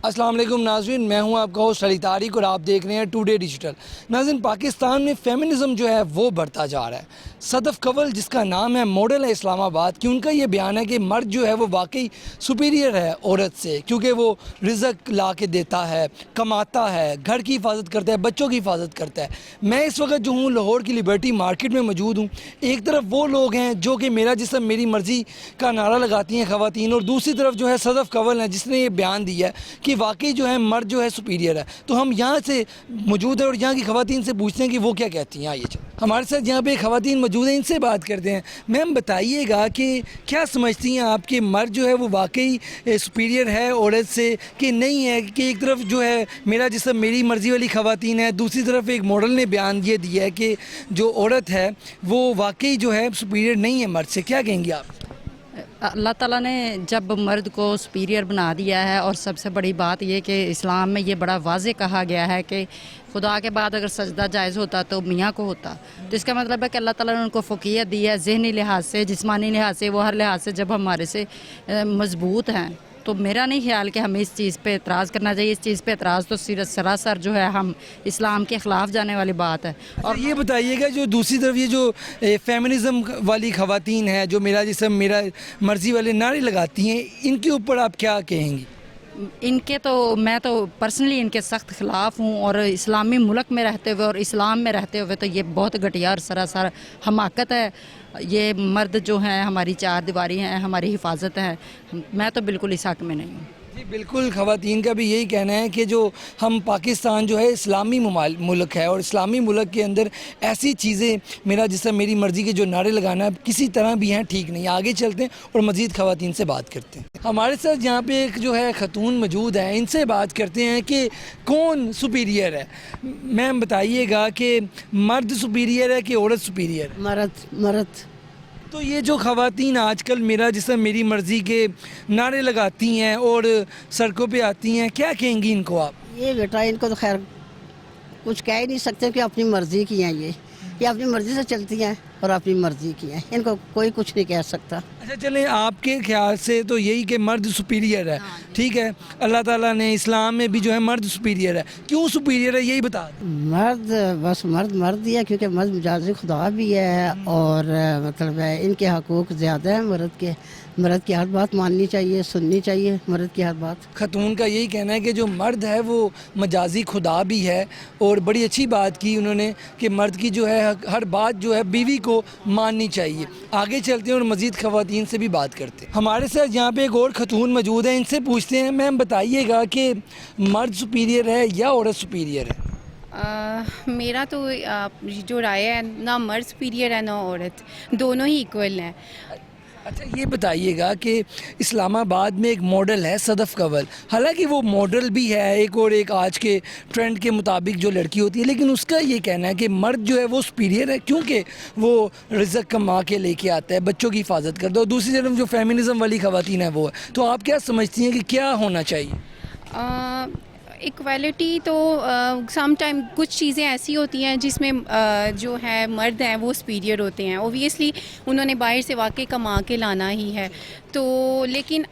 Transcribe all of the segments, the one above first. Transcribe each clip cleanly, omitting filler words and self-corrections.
السلام علیکم ناظرین، میں ہوں آپ کا ہوسٹ علی طارق اور آپ دیکھ رہے ہیں ٹوڈے ڈیجیٹل۔ ناظرین، پاکستان میں فیمنزم جو ہے وہ بڑھتا جا رہا ہے۔ صدف کنول جس کا نام ہے، ماڈل ہے اسلام آباد کی، ان کا یہ بیان ہے کہ مرد جو ہے وہ واقعی سپیریئر ہے عورت سے، کیونکہ وہ رزق لا کے دیتا ہے، کماتا ہے، گھر کی حفاظت کرتا ہے، بچوں کی حفاظت کرتا ہے۔ میں اس وقت جو ہوں لاہور کی لبرٹی مارکیٹ میں موجود ہوں۔ ایک طرف وہ لوگ ہیں جو کہ میرا جسم میری مرضی کا نعرہ لگاتی ہیں خواتین، اور دوسری طرف جو ہے صدف کنول ہیں جس نے یہ بیان دیا ہے کہ واقعی جو ہے مرد جو ہے سپیریئر ہے۔ تو ہم یہاں سے موجود ہیں اور یہاں کی خواتین سے پوچھتے ہیں کہ وہ کیا کہتی ہیں۔ آئیے ہمارے ساتھ یہاں پہ خواتین موجود ہیں، ان سے بات کرتے ہیں۔ میم بتائیے گا کہ کیا سمجھتی ہیں آپ کہ مرد جو ہے وہ واقعی سپیریئر ہے عورت سے کہ نہیں ہے؟ کہ ایک طرف جو ہے میرا جسم میری مرضی والی خواتین ہے، دوسری طرف ایک ماڈل نے بیان یہ دیا ہے کہ جو عورت ہے وہ واقعی جو ہے سپیریئر نہیں ہے مرد سے۔ کیا کہیں گے آپ؟ اللہ تعالیٰ نے جب مرد کو سپیریئر بنا دیا ہے، اور سب سے بڑی بات یہ کہ اسلام میں یہ بڑا واضح کہا گیا ہے کہ خدا کے بعد اگر سجدہ جائز ہوتا تو میاں کو ہوتا، تو اس کا مطلب ہے کہ اللہ تعالیٰ نے ان کو فوقیت دی ہے، ذہنی لحاظ سے، جسمانی لحاظ سے، وہ ہر لحاظ سے جب ہمارے سے مضبوط ہیں۔ تو میرا نہیں خیال کہ ہمیں اس چیز پہ اعتراض کرنا چاہیے۔ اس چیز پہ اعتراض تو سراسر جو ہے ہم اسلام کے خلاف جانے والی بات ہے۔ اور یہ بتائیے گا جو دوسری طرف یہ جو فیمنزم والی خواتین ہیں جو میرا جسم میرا مرضی والے نعرے لگاتی ہیں، ان کے اوپر آپ کیا کہیں گی؟ ان کے تو میں تو پرسنلی ان کے سخت خلاف ہوں، اور اسلامی ملک میں رہتے ہوئے اور اسلام میں رہتے ہوئے تو یہ بہت گھٹیا اور سراسر حماقت ہے۔ یہ مرد جو ہیں ہماری چار دیواری ہیں، ہماری حفاظت ہے، میں تو بالکل اس حق میں نہیں ہوں۔ جی بالکل، خواتین کا بھی یہی کہنا ہے کہ جو ہم پاکستان جو ہے اسلامی ملک ہے، اور اسلامی ملک کے اندر ایسی چیزیں میرا جسم میری مرضی کے جو نعرے لگانا کسی طرح بھی ہیں ٹھیک نہیں۔ آگے چلتے ہیں اور مزید خواتین سے بات کرتے ہیں۔ ہمارے ساتھ یہاں پہ ایک جو ہے خاتون موجود ہے، ان سے بات کرتے ہیں کہ کون سپیریئر ہے۔ میم بتائیے گا کہ مرد سپیریئر ہے کہ عورت سپیریئر؟ مرد۔ تو یہ جو خواتین آج کل میرا جسم میری مرضی کے نعرے لگاتی ہیں اور سڑکوں پہ آتی ہیں، کیا کہیں گی ان کو آپ؟ یہ بیٹا ان کو تو خیر کچھ کہہ ہی نہیں سکتے کہ اپنی مرضی کی ہیں، یہ اپنی مرضی سے چلتی ہیں اور اپنی مرضی کی ہیں، ان کو کوئی کچھ نہیں کہہ سکتا۔ اچھا چلیں، آپ کے خیال سے تو یہی کہ مرد سپیریئر ہے، ٹھیک ہے۔ اللہ تعالیٰ نے اسلام میں بھی جو ہے مرد سپیریئر ہے، کیوں سپیریئر ہے یہی بتا دیں۔ مرد بس مرد ہی ہے، کیونکہ مرد مجاز خدا بھی ہے، اور مطلب ہے ان کے حقوق زیادہ ہیں مرد کی ہر بات ماننی چاہیے، سننی چاہیے مرد کی ہر بات۔ خاتون کا یہی کہنا ہے کہ جو مرد ہے وہ مجازی خدا بھی ہے، اور بڑی اچھی بات کی انہوں نے کہ مرد کی جو ہے ہر بات جو ہے بیوی کو ماننی چاہیے۔ آگے چلتے ہیں اور مزید خواتین سے بھی بات کرتے ہیں۔ ہمارے ساتھ یہاں پہ ایک اور خاتون موجود ہے، ان سے پوچھتے ہیں۔ میم بتائیے گا کہ مرد سپیریئر ہے یا عورت سپیریئر ہے؟ میرا تو جو رائے ہے، نہ مرد سپیریئر ہے نہ عورت، دونوں ہی ایکول ہیں۔ اچھا یہ بتائیے گا کہ اسلام آباد میں ایک ماڈل ہے صدف کنول، حالانکہ وہ ماڈل بھی ہے ایک، اور ایک آج کے ٹرینڈ کے مطابق جو لڑکی ہوتی ہے، لیکن اس کا یہ کہنا ہے کہ مرد جو ہے وہ سپیریئر ہے کیونکہ وہ رزق کما کے لے کے آتا ہے، بچوں کی حفاظت کرتا ہے، اور دوسری طرف جو فیمنزم والی خواتین ہے وہ ہے۔ تو آپ کیا سمجھتی ہیں کہ کیا ہونا چاہیے؟ ایکویلٹی تو سم ٹائم کچھ چیزیں ایسی ہوتی ہیں جس میں جو ہے مرد ہیں وہ سپیریئر ہوتے ہیں، اوبویسلی انہوں نے باہر سے واقعی کما کے لانا ہی ہے، تو لیکن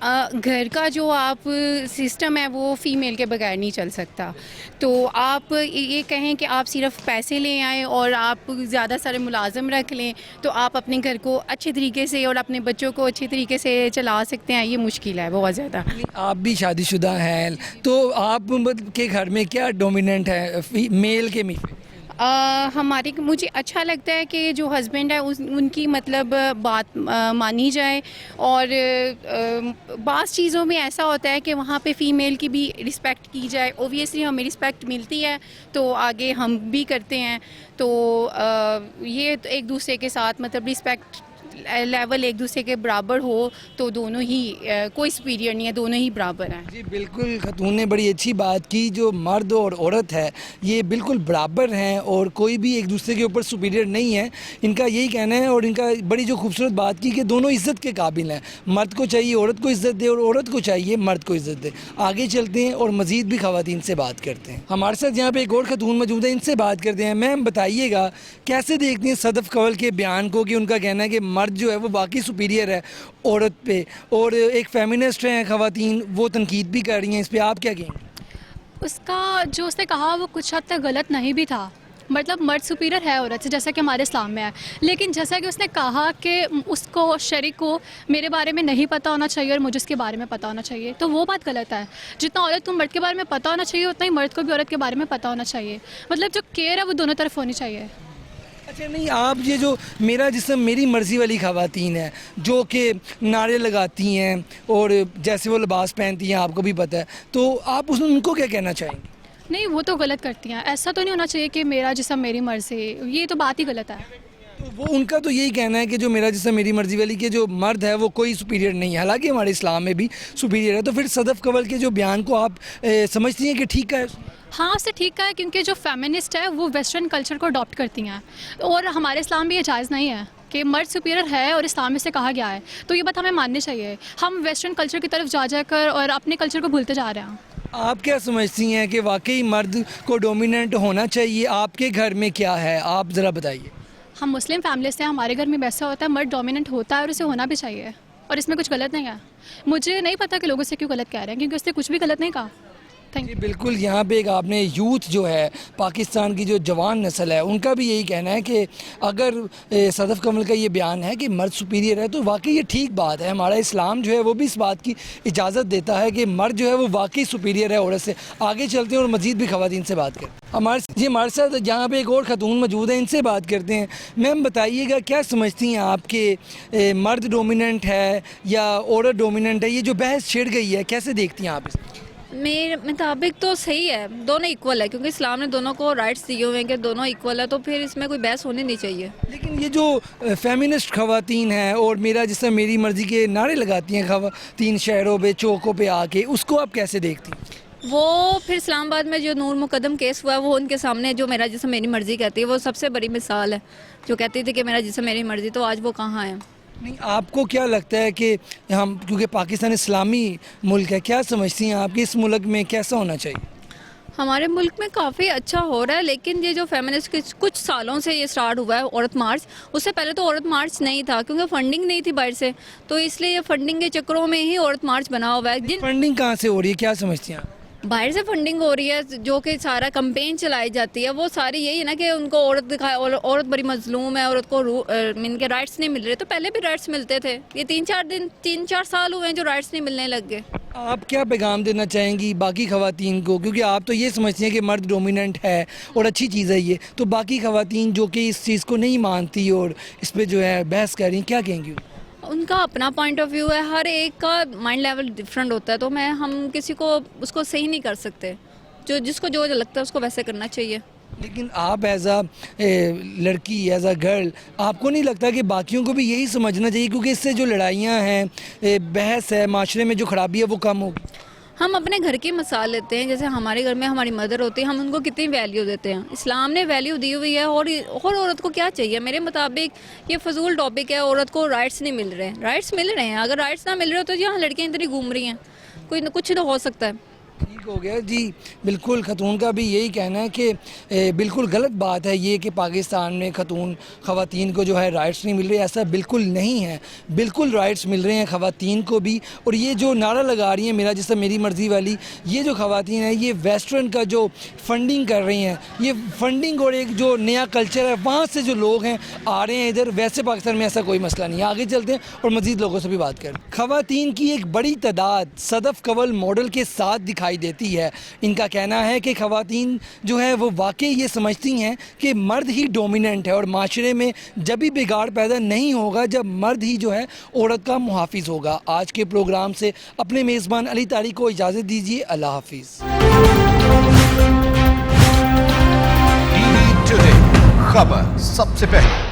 گھر کا جو آپ سسٹم ہے وہ فیمیل کے بغیر نہیں چل سکتا۔ تو آپ یہ کہیں کہ آپ صرف پیسے لے آئیں اور آپ زیادہ سارے ملازم رکھ لیں تو آپ اپنے گھر کو اچھے طریقے سے اور اپنے بچوں کو اچھے طریقے سے چلا سکتے ہیں، یہ مشکل ہے بہت زیادہ۔ آپ بھی شادی شدہ ہیں، تو آپ کے گھر میں کیا ڈومیننٹ ہے، میل کے مجھے اچھا لگتا ہے کہ جو ہسبینڈ ہے ان کی مطلب بات مانی جائے، اور بعض چیزوں میں ایسا ہوتا ہے کہ وہاں پہ فیمیل کی بھی رسپیکٹ کی جائے، اوبویسلی ہمیں رسپیکٹ ملتی ہے تو آگے ہم بھی کرتے ہیں، تو یہ ایک دوسرے کے ساتھ مطلب رسپیکٹ لیول ایک دوسرے کے برابر ہو تو دونوں ہی کوئی سپیریئر نہیں ہے، دونوں ہی برابر ہیں۔ جی بالکل، خاتون نے بڑی اچھی بات کی، جو مرد اور عورت ہے یہ بالکل برابر ہیں اور کوئی بھی ایک دوسرے کے اوپر سپیریئر نہیں ہے، ان کا یہی کہنا ہے۔ اور ان کا بڑی جو خوبصورت بات کی کہ دونوں عزت کے قابل ہیں، مرد کو چاہیے عورت کو عزت دے اور عورت کو چاہیے مرد کو عزت دے۔ آگے چلتے ہیں اور مزید بھی خواتین سے بات کرتے ہیں۔ ہمارے ساتھ یہاں پہ ایک اور خاتون موجود ہے، ان سے بات کرتے ہیں۔ میم بتائیے گا کیسے دیکھتے ہیں صدف کنول کے بیان کو کہ ان کا کہنا ہے کہ مرد مرد جو ہے وہ واقعی سپیریئر ہے عورت پہ، اور ایک فیمنسٹ ہیں خواتین، وہ تنقید بھی کر رہی ہیں، اس پہ آپ کیا کہیں گے؟ اس کا جو اس نے کہا وہ کچھ حد تک غلط نہیں بھی تھا. مطلب مرد سپیریئر ہے عورت سے، جیسا کہ ہمارے اسلام میں ہے، لیکن جیسا کہ اس نے کہا کہ اس کو شریک کو میرے بارے میں نہیں پتہ ہونا چاہیے اور مجھے اس کے بارے میں پتہ ہونا چاہیے، تو وہ بات غلط ہے. جتنا عورت کو مرد کے بارے میں پتہ ہونا چاہیے اتنا ہی مرد کو بھی عورت کے بارے میں پتہ ہونا چاہیے. مطلب جو کیئر ہے وہ دونوں طرف ہونی چاہیے. اچھا نہیں، آپ یہ جو میرا جسم میری مرضی والی خواتین ہیں جو کہ نعرے لگاتی ہیں اور جیسے وہ لباس پہنتی ہیں آپ کو بھی پتہ ہے، تو آپ ان کو کیا کہنا چاہیں گے؟ نہیں، وہ تو غلط کرتی ہیں. ایسا تو نہیں ہونا چاہیے کہ میرا جسم میری مرضی، یہ تو بات ہی غلط ہے. تو وہ ان کا تو یہی کہنا ہے کہ جو میرا جسم میری مرضی والی کہ جو مرد ہے وہ کوئی سپیریئر نہیں ہے، حالانکہ ہمارے اسلام میں بھی سپیریئر ہے. تو پھر صدف کنول کے جو بیان کو آپ سمجھتی ہیں کہ ٹھیک ہے؟ ہاں، اس سے ٹھیک ہے، کیونکہ جو فیمنسٹ ہے وہ ویسٹرن کلچر کو اڈاپٹ کرتی ہیں، اور ہمارے اسلام میں یہ جائز نہیں ہے کہ مرد سپیریئر ہے اور اسلام میں سے کہا گیا ہے. تو یہ بات ہمیں ماننی چاہیے. ہم ویسٹرن کلچر کی طرف جا کر اور اپنے کلچر کو بھولتے جا رہے ہیں. آپ کیا سمجھتی ہیں کہ واقعی مرد کو ڈومیننٹ ہونا چاہیے؟ آپ کے گھر میں کیا ہے، آپ ذرا بتائیے. ہم مسلم فیملی سے ہیں، ہمارے گھر میں ویسا ہوتا ہے، مرد ڈومیننٹ ہوتا ہے اور اسے ہونا بھی چاہیے، اور اس میں کچھ غلط نہیں ہے. مجھے نہیں پتہ کہ لوگ اسے کیوں غلط کہہ رہے ہیں، کیونکہ اس نے کچھ بھی غلط نہیں کہا. جی بالکل، یہاں پہ ایک آپ نے یوتھ جو ہے پاکستان کی جو جوان نسل ہے ان کا بھی یہی کہنا ہے کہ اگر صدف کنول کا یہ بیان ہے کہ مرد سپیریئر ہے تو واقعی یہ ٹھیک بات ہے. ہمارا اسلام جو ہے وہ بھی اس بات کی اجازت دیتا ہے کہ مرد جو ہے وہ واقعی سپیریئر ہے عورت سے. آگے چلتے ہیں اور مزید بھی خواتین سے بات کریں. ہمارے ساتھ یہاں پہ ایک اور خاتون موجود ہیں، ان سے بات کرتے ہیں. میم بتائیے گا کیا سمجھتی ہیں آپ کہ مرد ڈومیننٹ ہے یا عورت ڈومیننٹ ہے؟ یہ جو بحث چھڑ گئی ہے کیسے دیکھتی ہیں آپ اس؟ میرے مطابق تو صحیح ہے، دونوں ایکول ہے، کیونکہ اسلام نے دونوں کو رائٹس دیے ہوئے ہیں کہ دونوں ایکول ہے، تو پھر اس میں کوئی بحث ہونی نہیں چاہیے. لیکن یہ جو فیمنسٹ خواتین ہیں اور میرا جسم میری مرضی کے نعرے لگاتی ہیں خواتین شہروں پہ چوکوں پہ آ کے، اس کو آپ کیسے دیکھتی ہیں؟ وہ پھر اسلام آباد میں جو نور مقدم کیس ہوا ہے وہ ان کے سامنے جو میرا جسم میری مرضی کہتی ہے وہ سب سے بڑی مثال ہے. جو کہتی تھی کہ میرا جسم میری مرضی، تو آج وہ کہاں ہے؟ نہیں، آپ کو کیا لگتا ہے کہ ہم کیونکہ پاکستان اسلامی ملک ہے، کیا سمجھتی ہیں آپ کہ اس ملک میں کیسا ہونا چاہیے؟ ہمارے ملک میں کافی اچھا ہو رہا ہے، لیکن یہ جو فیمنسٹ کچھ سالوں سے یہ سٹارٹ ہوا ہے عورت مارچ، اس سے پہلے تو عورت مارچ نہیں تھا کیونکہ فنڈنگ نہیں تھی باہر سے، تو اس لیے یہ فنڈنگ کے چکروں میں ہی عورت مارچ بنا ہوا ہے. فنڈنگ کہاں سے ہو رہی ہے، کیا سمجھتی ہیں آپ؟ باہر سے فنڈنگ ہو رہی ہے، جو کہ سارا کمپین چلائی جاتی ہے، وہ ساری یہی ہے نا کہ ان کو عورت دکھائے، عورت بڑی مظلوم ہے، عورت کو ان کے رائٹس نہیں مل رہے. تو پہلے بھی رائٹس ملتے تھے، یہ 3-4 سال ہوئے ہیں جو رائٹس نہیں ملنے لگ گئے. آپ کیا پیغام دینا چاہیں گی باقی خواتین کو، کیونکہ آپ تو یہ سمجھتی ہیں کہ مرد ڈومیننٹ ہے اور اچھی چیز ہے یہ، تو باقی خواتین جو کہ اس چیز کو نہیں مانتی اور اس پہ جو ہے بحث کر رہی ہیں، کیا کہیں گی؟ ان کا اپنا پوائنٹ آف ویو ہے، ہر ایک کا مائنڈ لیول ڈفرینٹ ہوتا ہے، تو ہم کسی کو اس کو صحیح نہیں کر سکتے. جس کو جو لگتا ہے اس کو ویسے کرنا چاہیے. لیکن آپ ایز اے لڑکی، ایز اے گرل، آپ کو نہیں لگتا کہ باقیوں کو بھی یہی سمجھنا چاہیے کیونکہ اس سے جو لڑائیاں ہیں، بحث ہے، معاشرے میں جو خرابی ہے وہ کم ہوگی؟ ہم اپنے گھر کی مثال لیتے ہیں، جیسے ہمارے گھر میں ہماری مدر ہوتی ہے، ہم ان کو کتنی ویلیو دیتے ہیں. اسلام نے ویلیو دی ہوئی ہے، اور عورت کو کیا چاہیے؟ میرے مطابق یہ فضول ٹاپک ہے. عورت کو رائٹس نہیں مل رہے، رائٹس مل رہے ہیں. اگر رائٹس نہ مل رہے تو یہاں لڑکیاں ادھر ہی گھوم رہی ہیں، کوئی کچھ تو ہو سکتا ہے. ٹھیک ہو گیا جی. بالکل خاتون کا بھی یہی کہنا ہے کہ بالکل غلط بات ہے یہ کہ پاکستان میں خواتین کو جو ہے رائٹس نہیں مل رہے. ایسا بالکل نہیں ہے، بالکل رائٹس مل رہے ہیں خواتین کو بھی. اور یہ جو نعرہ لگا رہی ہیں میرا جسم میری مرضی والی، یہ جو خواتین ہیں یہ ویسٹرن کا جو فنڈنگ کر رہی ہیں، یہ فنڈنگ اور ایک جو نیا کلچر ہے وہاں سے جو لوگ ہیں آ رہے ہیں ادھر. ویسے پاکستان میں ایسا کوئی مسئلہ نہیں ہے. آگے چلتے ہیں اور مزید لوگوں سے بھی بات کریں. خواتین کی ایک بڑی تعداد صدف کنول ماڈل کے ساتھ دکھائی دیتی ہے. ان کا کہنا ہے کہ خواتین جو ہے وہ واقعی یہ سمجھتی ہیں کہ مرد ہی ڈومیننٹ ہے اور معاشرے میں جب بھی بگاڑ پیدا نہیں ہوگا جب مرد ہی جو ہے عورت کا محافظ ہوگا. آج کے پروگرام سے اپنے میزبان علی طارق کو اجازت دیجیے. اللہ حافظ. ٹی وی ٹوڈے خبر سب سے پہلے